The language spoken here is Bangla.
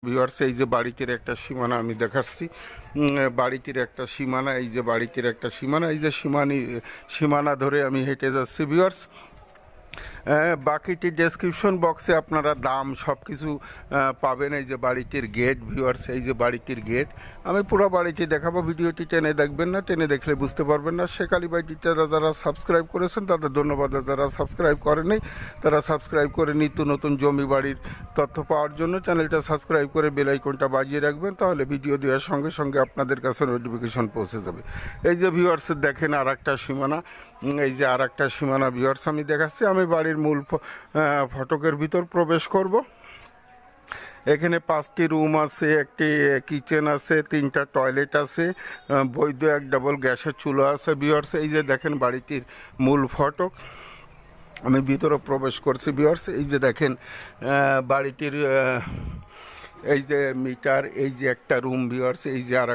ভিউয়ার্স, এই যে বাড়িটির একটা সীমানা আমি দেখাচ্ছি। বাড়িটির একটা সীমানা, এই যে বাড়িটির একটা সীমানা, এই যে সীমানা ধরে আমি হেঁটে যাচ্ছি ভিউয়ার্স। বাকিটি ডেসক্রিপশন বক্সে আপনারা দাম সব কিছু পাবেন। এই যে বাড়িটির গেট ভিউয়ার্স, এই যে বাড়িটির গেট। আমি পুরো বাড়িটি দেখাবো, ভিডিওটি টেনে দেখবেন না, টেনে দেখলে বুঝতে পারবেন না। শেখালি বাড়িটিতে যারা সাবস্ক্রাইব করেছেন তাদের ধন্যবাদ, যারা সাবস্ক্রাইব করেনি তারা সাবস্ক্রাইব করে নিত্য নতুন জমি বাড়ির তথ্য পাওয়ার জন্য চ্যানেলটা সাবস্ক্রাইব করে বেল আইকনটা বাজিয়ে রাখবেন, তাহলে ভিডিও দেওয়ার সঙ্গে সঙ্গে আপনাদের কাছে নোটিফিকেশন পৌঁছে যাবে। এই যে ভিউয়ার্স দেখেন আর একটা সীমানা, এই যে আর একটা সীমানা ভিউয়ার্স আমি দেখাচ্ছি। আমি বাড়ির মূল ফটকের ভিতর প্রবেশ করব। এখানে 5টি রুম আছে, একটি কিচেন আছে, 3টা টয়লেট আছে, বৈধ 1 ডাবল গ্যাসের চুলা আছে ভিউয়ার্স। এই যে দেখেন বাড়িটির মূল ফটক, আমি ভিতরে প্রবেশ করছি ভিউয়ার্স। এই যে দেখেন বাড়িটির এই যে মিটার, এই যে একটা রুম ভিউয়ার্স, এই যে আর